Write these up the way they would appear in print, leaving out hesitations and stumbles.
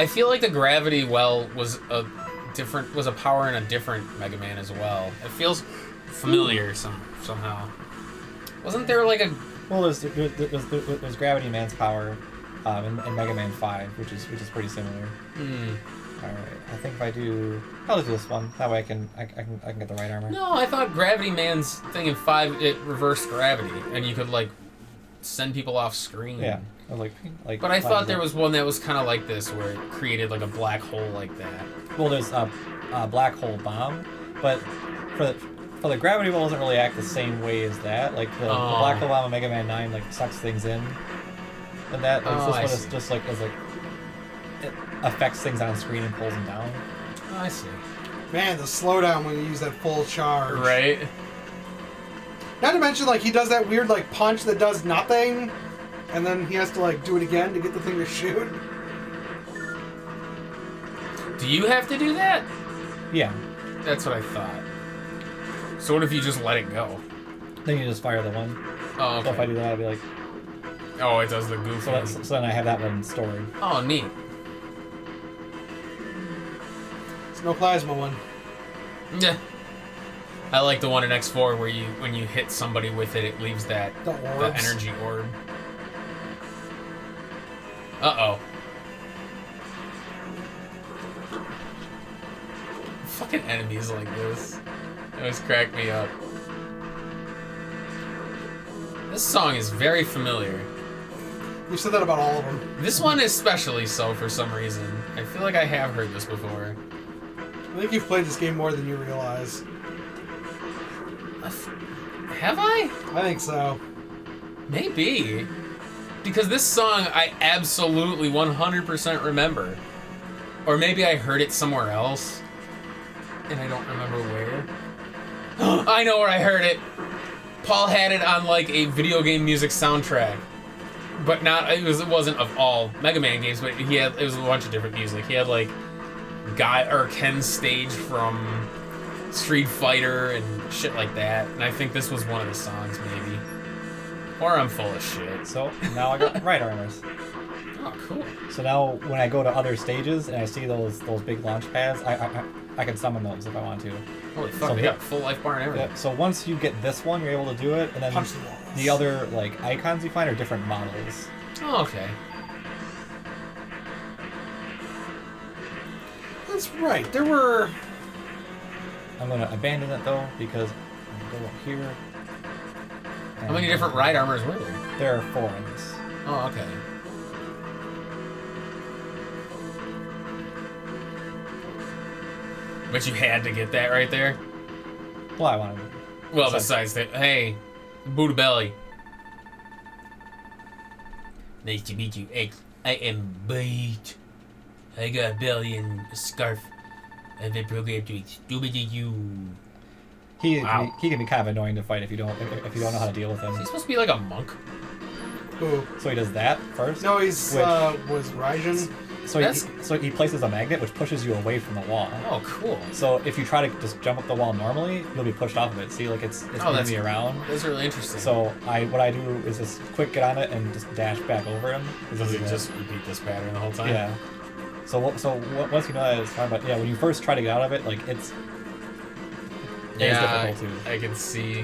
I feel like the gravity well was a power in a different Mega Man as well. It feels familiar somehow. Wasn't there like a... Well, there's Gravity Man's power in Mega Man 5, which is pretty similar. Alright, I think if I do... I'll just do this one. That way I can get the right armor. No, I thought Gravity Man's thing in 5, it reversed gravity, and you could, like, send people off screen. Yeah. But I thought there was one that was kind of like this, where it created, like, a black hole like that. Well, there's a black hole bomb, but for the gravity well doesn't really act the same way as that. Like, the black hole bomb in Mega Man 9, like, sucks things in. And that, this one is just, like, it affects things on screen and pulls them down. Oh, I see. Man, the slowdown when you use that full charge. Right. Not to mention, like, he does that weird, like, punch that does nothing, and then he has to, like, do it again to get the thing to shoot. Do you have to do that? Yeah. That's what I thought. So what if you just let it go? Then you just fire the one. Oh, okay. So if I do that, I'd be like... Oh, it does the goofy. So then I have that one stored. Oh, neat. It's no plasma one. Yeah. I like the one in X4 where when you hit somebody with it, it leaves the energy orb. Uh-oh. Fucking enemies like this. They always crack me up. This song is very familiar. You said that about all of them. This one especially so for some reason. I feel like I have heard this before. I think you've played this game more than you realize. Have I? I think so. Maybe. Because this song I absolutely 100% remember. Or maybe I heard it somewhere else. And I don't remember where. I know where I heard it. Paul had it on like a video game music soundtrack. But it wasn't of all Mega Man games, but it was a bunch of different music. He had like Ken's stage from Street Fighter and shit like that. And I think this was one of the songs, maybe. Or I'm full of shit. So now I got right armors. Oh, cool. So now when I go to other stages and I see those big launch pads, I can summon those if I want to. Holy fuck, they got full life bar and everything. Yeah, so once you get this one, you're able to do it, and then the other like icons you find are different models. Oh, okay. That's right. There were... I'm going to abandon it though, because I'm going to go up here. How many different ride armors were there? There are 4 in this. Oh, okay. But you had to get that right there? Well, I wanted it. Well, besides that, hey, Buddha Belly. Nice to meet you. Hey, I am Bait. I got a belly and a scarf. I've been programmed to exterminate you. He can be kind of annoying to fight if you don't know how to deal with him. Is he supposed to be like a monk? Who? So he does that first? No, he's was Raijin. So he places a magnet which pushes you away from the wall. Oh, cool. So if you try to just jump up the wall normally, you'll be pushed off of it. See, like it's moving me around. That's really interesting. So what I do is just quick get on it and just dash back over him. Does it just repeat this pattern the whole time? Yeah. So once you know that it's fine, but yeah, when you first try to get out of it, like it's difficult too. I can see.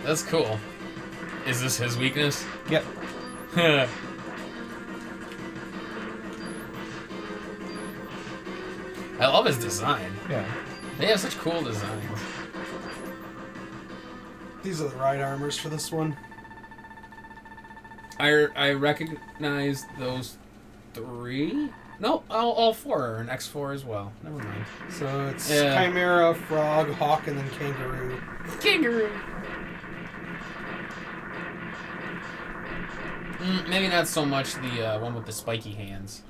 That's cool. Is this his weakness? Yep. I love his design. Yeah. They have such cool designs. These are the ride armors for this one. I recognize those 3. No, all 4 are in X4 as well. Never mind. So it's Chimera, Frog, Hawk, and then Kangaroo. Kangaroo. Maybe not so much the one with the spiky hands.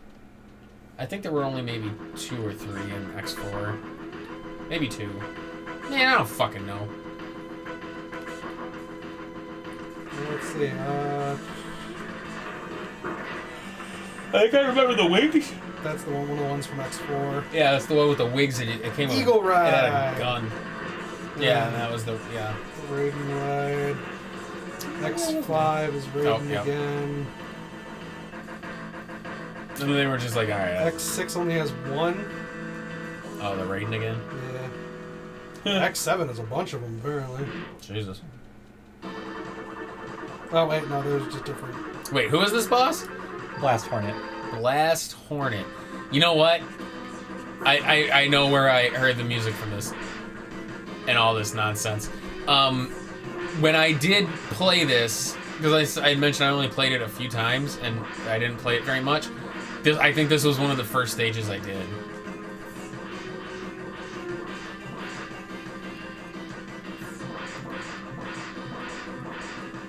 I think there were only maybe 2 or 3 in X4. Maybe 2. Man, I don't fucking know. Let's see. I think I remember the wigs. That's the one of the ones from X4. Yeah, that's the one with the wigs. It came with Eagle Ride. It had a gun. Yeah, and that was the Raiden Ride. X5 is Raiden again. And they were just like, alright. X6 only has one. Oh, the rating again? Yeah. X7 has a bunch of them, apparently. Jesus. Oh, wait, no, there's just different. Wait, who is this boss? Blast Hornet. Blast Hornet. You know what? I know where I heard the music from this. And all this nonsense. When I did play this, because I mentioned I only played it a few times, and I didn't play it very much. I think this was one of the first stages I did.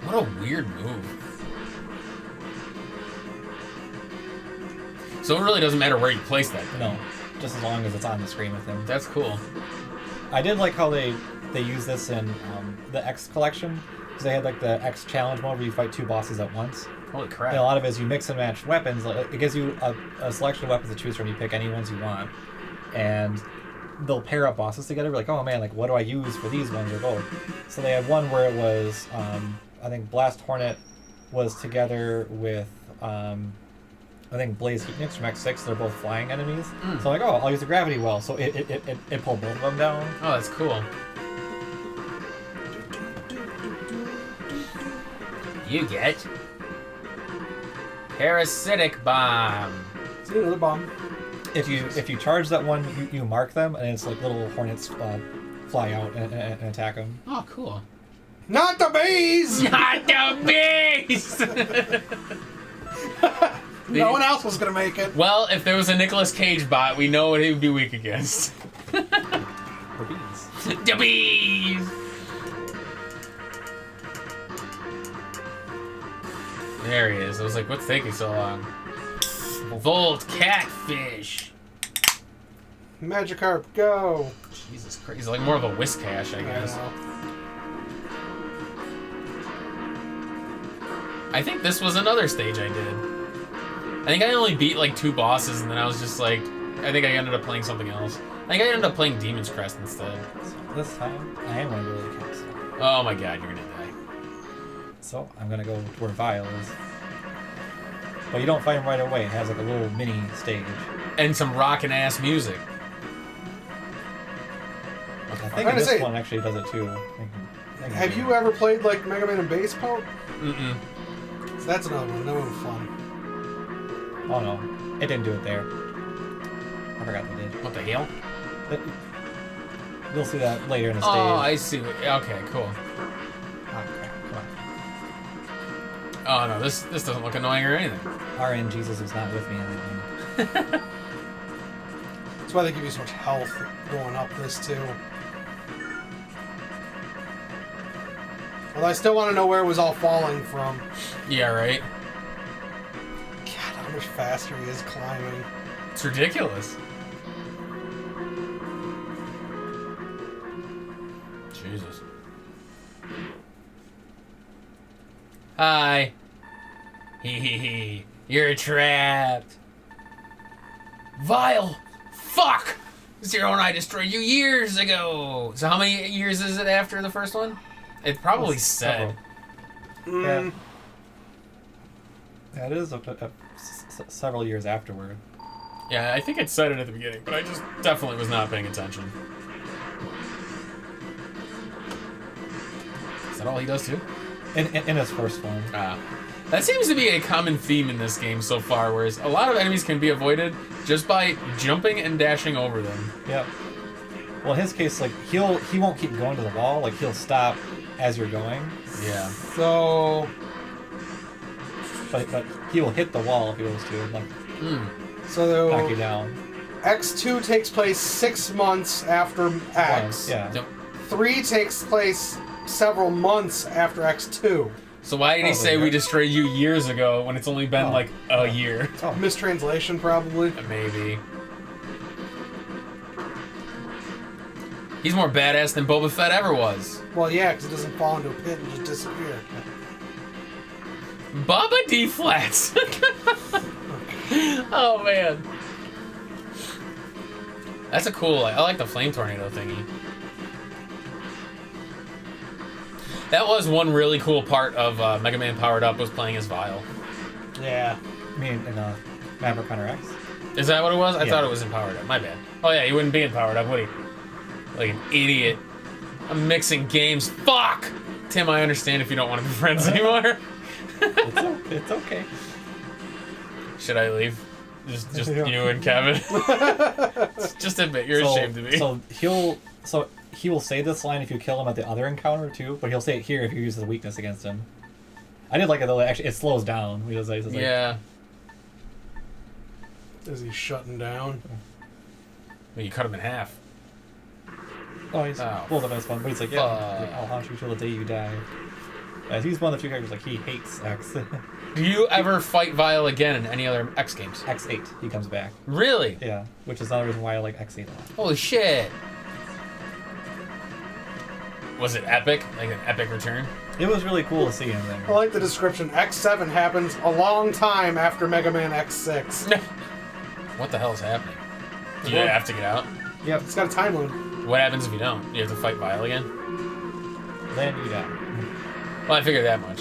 What a weird move. So it really doesn't matter where you place that thing. No, just as long as it's on the screen with him. That's cool. I did like how they use this in the X collection, because they had like the X challenge mode where you fight 2 bosses at once. Holy crap. And a lot of it is you mix and match weapons. It gives you a selection of weapons to choose from. You pick any ones you want. And they'll pair up bosses together. Like, oh man, like what do I use for these ones or both? So they had one where it was, I think Blast Hornet was together with, I think Blaze Heatnix from X6. They're both flying enemies. So I'm like, oh, I'll use the gravity well. So it pulled both of them down. Oh, that's cool. You get Parasitic Bomb. See, another bomb. If you charge that one, you mark them, and it's like little hornets fly out and attack them. Oh, cool. Not the bees! Not the bees! No one else was gonna make it. Well, if there was a Nicolas Cage bot, we know what he would be weak against. The bees. The bees! There he is. I was like, what's taking so long? Volt Catfish. Magikarp, go! Jesus Christ. He's like more of a Whiscash, I guess. I think this was another stage I did. I think I only beat like 2 bosses, and then I was just like, I think I ended up playing something else. I think I ended up playing Demon's Crest instead. So this time, I am going to go to the castle. Oh my god, you're gonna die. So I'm going to go where Vile is. But you don't fight him right away. It has like a little mini stage. And some rockin' ass music. I think this one actually does it too. Have you ever played like Mega Man and Base Poke? Mm-mm. So that's another one. That one was fun. Oh no, it didn't do it there. I forgot they did. What the hell? You'll see that later in the stage. Oh, I see. Okay, cool. Oh crap, come Oh on. no, this doesn't look annoying or anything. RN Jesus was not with me on that one. That's why they give you so much health going up this too. Although I still want to know where it was all falling from. Yeah, right? God, how much faster he is climbing. It's ridiculous. Jesus. Hi. Hee hee hee. You're trapped. Vile. Fuck! Zero and I destroyed you years ago. So how many years is it after the first one? It probably said. Yeah. Yeah, it is several years afterward. Yeah, I think it said it at the beginning, but I just definitely was not paying attention. Is that all he does too? In his first form. That seems to be a common theme in this game so far, whereas a lot of enemies can be avoided just by jumping and dashing over them. Yep. Well, in his case, like he won't keep going to the wall. Like he'll stop as you're going. Yeah. So, But he will hit the wall if he wants to, like so knock you down. X2 takes place 6 months after X. Once, yeah. Yep. 3 takes place several months after X2. So why did he say we destroyed you years ago when it's only been like a year? Oh, mistranslation probably. Maybe. He's more badass than Boba Fett ever was. Well, yeah, because it doesn't fall into a pit and just disappear. Baba D flats. Oh man. That's a cool. I like the flame tornado thingy. That was one really cool part of Mega Man Powered Up was playing as Vile. Yeah. I mean, in Maverick Hunter X. Is that what it was? I Yeah. thought it was in Powered Up. My bad. Oh yeah, he wouldn't be in Powered Up, would he? Like an idiot. I'm mixing games. Fuck! Tim, I understand if you don't want to be friends anymore. It's okay. Should I leave? Just you and Kevin. Just admit you're ashamed of me. So he will say this line if you kill him at the other encounter too, but he'll say it here if you use the weakness against him. I did like it though. Actually, it slows down. He does like, yeah. Is he shutting down? Well, you cut him in half. Oh, he's well, the best one. But he's like, yeah, Fuck. I'll haunt you till the day you die. He's one of the few characters like he hates X. Do you ever fight Vile again in any other X games? X8, he comes back. Really? Yeah, which is another reason why I like X8 a lot. Holy shit. Was it epic? Like an epic return? It was really cool to see him there. I like the description. X7 happens a long time after Mega Man X6. What the hell is happening? Do you have to get out? Yep. It's got a time limit. What happens if you don't? You have to fight Vile again? Then you die. Well, I figured that much.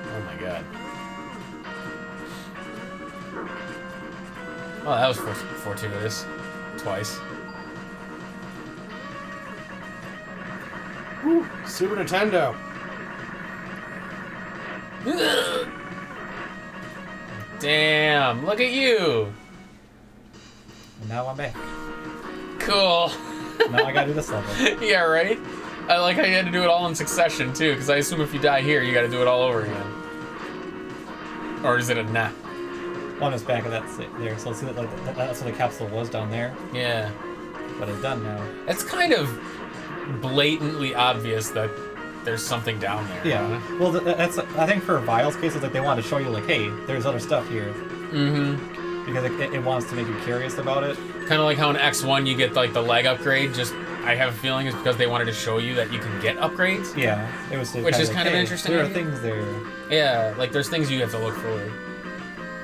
Oh my god. Oh, that was fortuitous. Twice. Woo. Super Nintendo. Damn, look at you. And now I'm back. Cool. Now I gotta do this level. Yeah, right? I like how you had to do it all in succession, too, because I assume if you die here, you gotta do it all over again. Or is it a nah? One is back at that there, so let's see that like that's where the capsule was down there. Yeah. But it's done now. It's kind of blatantly obvious that there's something down there. Yeah. Well, that's I think for Vile's case, it's like they want to show you like, hey, there's other stuff here. Mm-hmm. Because it wants to make you curious about it. Kind of like how in X1 you get like the leg upgrade. Just I have a feeling it's because they wanted to show you that you can get upgrades. Yeah. It was. Which is like, kind of hey, interesting. There are things there. Yeah, like there's things you have to look for.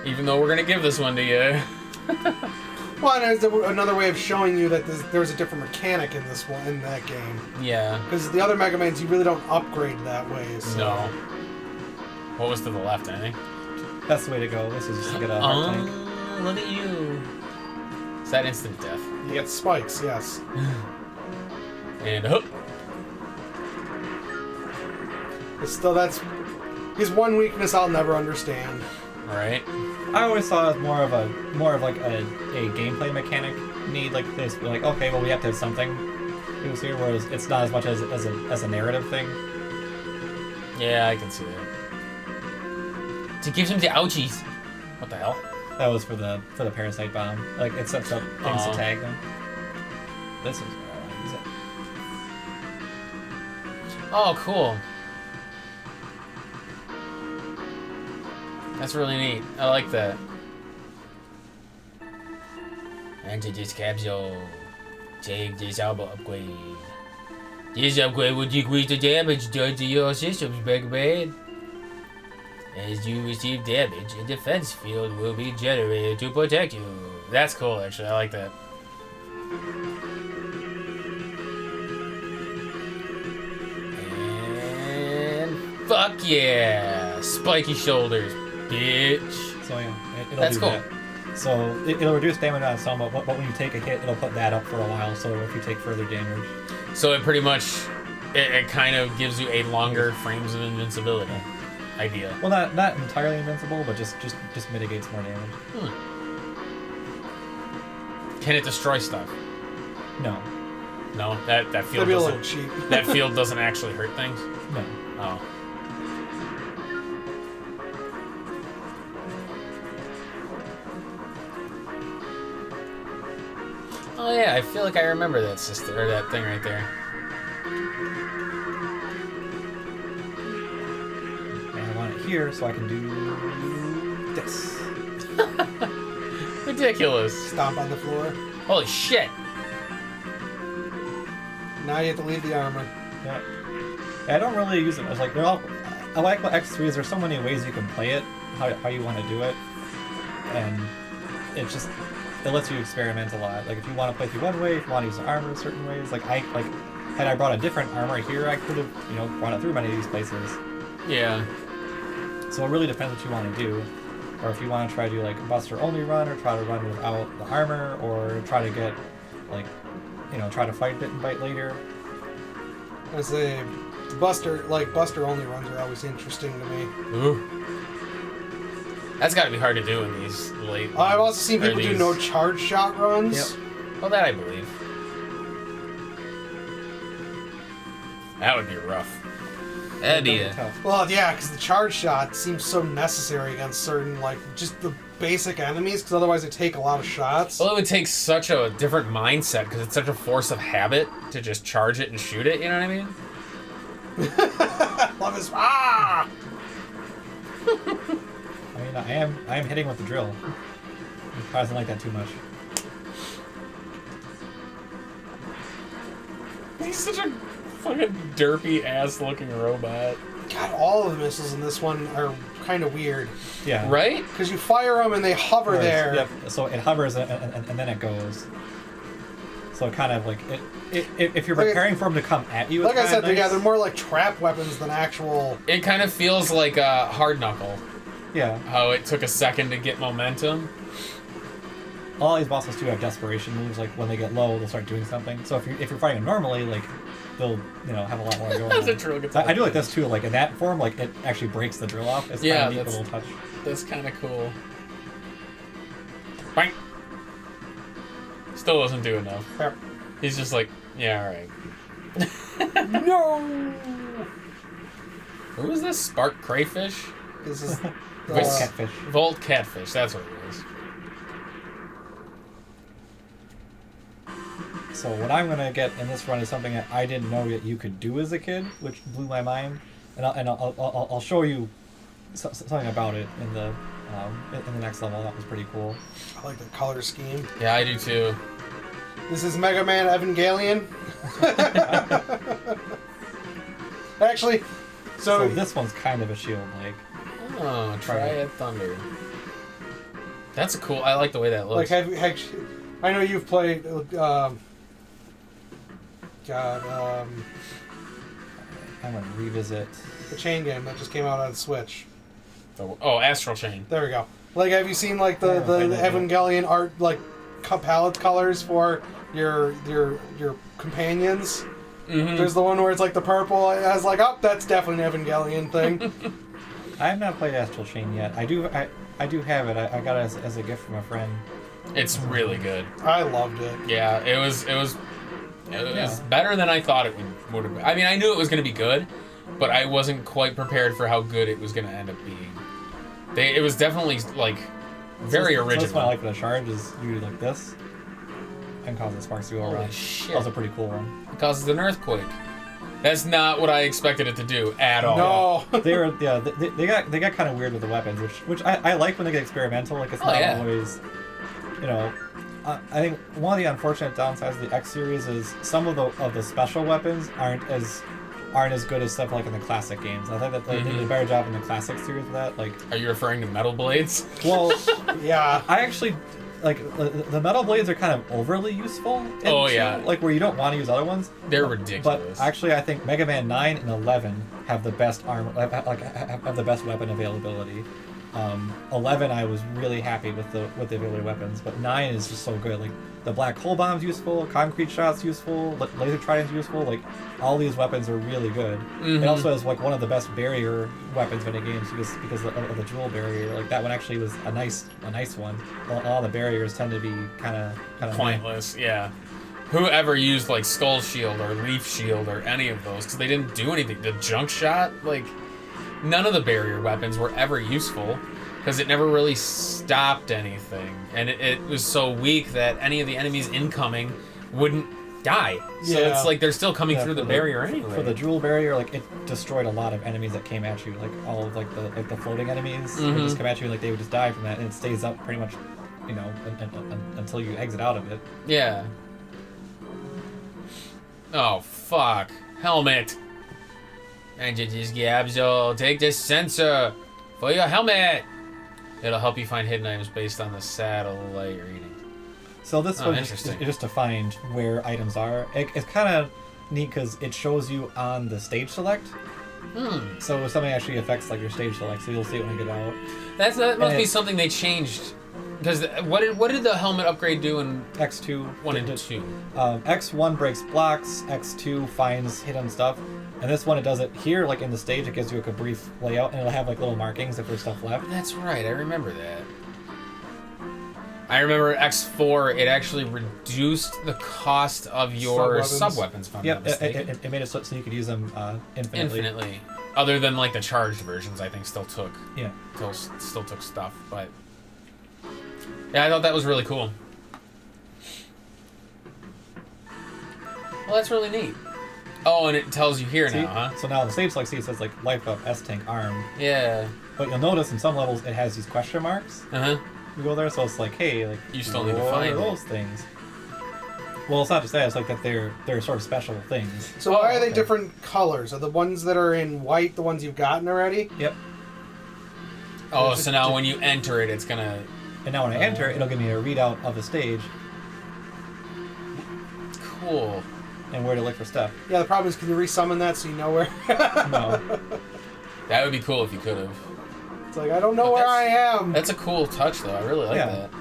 Even though we're gonna give this one to you. Well, and there's another way of showing you that there's a different mechanic in this one, in that game. Yeah. Because the other Mega Mans, you really don't upgrade that way. So. No. What was to the left, anything? That's the way to go. This is just to get a heart tank. Look at you. Is that instant death? You get spikes, yes. And hook. It's still, he's one weakness I'll never understand. Alright. I always thought it was more of like a gameplay mechanic need. Like this, like okay, well we have to have something. It was here, whereas it's not as much as a narrative thing. Yeah, I can see that. To give him the ouchies. What the hell? That was for the parasite bomb. Like it sets up things to tag them. This is where I want to use it. Oh, cool. That's really neat. I like that. Enter this capsule. Take this album upgrade. This upgrade will decrease the damage done to your systems, Mega-Man. As you receive damage, a defense field will be generated to protect you. That's cool, actually. I like that. And fuck yeah! Spiky shoulders, bitch. So yeah, it'll That's do cool. that. So it'll reduce damage on some, but when you take a hit, it'll put that up for a while. So if you take further damage, So it pretty much, it kind of gives you a longer frames of invincibility idea. well, not entirely invincible, but just mitigates more damage. Can it destroy stuff? No, No, that field That'd be a little doesn't. cheap. That field doesn't actually hurt things. no. Oh. Oh yeah, I feel like I remember that system or that thing right there. And I want it here so I can do this. Ridiculous. Stomp on the floor. Holy shit. Now you have to leave the armor. Yeah. I don't really use it. I was like, I like about X3 is there's so many ways you can play it, how you want to do it, and it lets you experiment a lot. Like if you want to play through one way, if you want to use the armor in certain ways, like had I brought a different armor here, I could have, brought it through many of these places. Yeah. So it really depends what you want to do. Or if you want to try to do like a Buster only run, or try to run without the armor, or try to get like, try to fight Bit and Bite later. I say, Buster only runs are always interesting to me. Ooh. That's got to be hard to do in these late. I've also seen people do no charge shot runs. Yep. Well, that I believe. That would be rough. That'd be it. Well, yeah, because the charge shot seems so necessary against certain, like, just the basic enemies, because otherwise they take a lot of shots. Well, it would take such a different mindset, because it's such a force of habit to just charge it and shoot it, you know what I mean? Love his... Ah! I mean, I am hitting with the drill. He probably doesn't like that too much. He's such a fucking derpy ass looking robot. God, all of the missiles in this one are kind of weird. Yeah. Right? Because you fire them and they hover there. Yep. So it hovers and then it goes. So it kind of like if you're preparing for them to come at you. Like I said, nice. yeah, they're more like trap weapons than actual. It kind of feels like a hard knuckle. Yeah. How it took a second to get momentum. All these bosses do have desperation moves. Like when they get low, they'll start doing something. So if you're fighting them normally, like they'll have a lot more going That's on. a drill gets I do like this too. Like in that form, like it actually breaks the drill off. It's kind of neat little touch. That's kind of cool. Bang. Still doesn't do enough. Yep. He's just like, yeah, all right. No. Who is this? Spark Crayfish? This is Volt Catfish. Volt Catfish. That's what it is. So what I'm gonna get in this run is something that I didn't know that you could do as a kid, which blew my mind, and I'll show you something about it in the next level. That was pretty cool. I like the color scheme. Yeah, I do too. This is Mega Man Evangelion. Actually, So this one's kind of a shield, like. Oh, Triad Thunder. That's a cool. I like the way that looks. like I know you've played. I'm gonna revisit. The chain game that just came out on Switch. Oh, Astral Chain. There we go. Like, have you seen like the Yeah, I did, Evangelion art like palette colors for your companions? Mm-hmm. There's the one where it's like the purple. I was like, oh, that's definitely an Evangelion thing. I have not played Astral Chain yet. I do have it. I got it as a gift from a friend. It's really good. I loved it. Yeah, it was better than I thought it would have been. I mean, I knew it was going to be good, but I wasn't quite prepared for how good it was going to end up being. It was definitely like very original. That's what I like with a charge is you do like this and cause the sparks to go Holy around. shit. That was a pretty cool one. It causes an earthquake. That's not what I expected it to do at all. No. They got kind of weird with the weapons, which I like when they get experimental. Like it's not always, I think one of the unfortunate downsides of the X series is some of the special weapons aren't as good as stuff like in the classic games. I think that they did a better job in the classic series with that. Like, Are you referring to Metal Blades? well, Yeah. I actually like the metal blades are kind of overly useful. Oh, yeah. Like where you don't want to use other ones. They're ridiculous. But actually, I think Mega Man 9 and 11 have the best armor, have the best weapon availability. 11, I was really happy with the available weapons, but 9 is just so good. Like the black hole bomb's useful, concrete shot's useful, laser trident's useful. Like all these weapons are really good. It also has like one of the best barrier weapons in the games because of the jewel barrier. Like that one actually was a nice one. All the barriers tend to be kind of Pointless, yeah. Whoever used like Skull Shield or Leaf Shield or any of those, because they didn't do anything. The junk shot, like none of the barrier weapons were ever useful because it never really stopped anything, and it was so weak that any of the enemies incoming wouldn't die. So it's like they're still coming through the barrier anyway. For the jewel barrier, like it destroyed a lot of enemies that came at you, like all of the floating enemies would just come at you, like they would just die from that, and it stays up pretty much, until you exit out of it. Yeah. Oh fuck! Helmet. And you just Gabzo, take this sensor for your helmet. It'll help you find hidden items based on the satellite reading. So this one is just to find where items are. It's kind of neat because it shows you on the stage select. So if something actually affects like your stage select, so you'll see it when you get out. That must be something they changed. Because what did the helmet upgrade do in X2 1 and 2? X1 breaks blocks, X2 finds hidden stuff, and this one it does it here, like in the stage. It gives you like a brief layout, and it'll have like little markings if there's stuff left. That's right, I remember that. I remember X4, it actually reduced the cost of your sub-weapons, if I'm not mistaken. It made it so you could use them infinitely. Other than like the charged versions, I think still took stuff, but yeah, I thought that was really cool. Well, that's really neat. Oh, and it tells you here now, huh? So now the stage select, it says like life up, S-Tank, arm. Yeah. But you'll notice in some levels it has these question marks. You go there, so it's like, hey, like you still need to find those things. Well, it's not just that; it's like that they're sort of special things. So why are they different colors? Are the ones that are in white the ones you've gotten already? Yep. Oh, so now when you enter it, it's gonna. And now when I enter, it'll give me a readout of the stage. Cool. And where to look for stuff. Yeah, the problem is, can you resummon that so you know where? No. That would be cool if you could have. It's like, I don't know where I am. That's a cool touch, though. I really like that.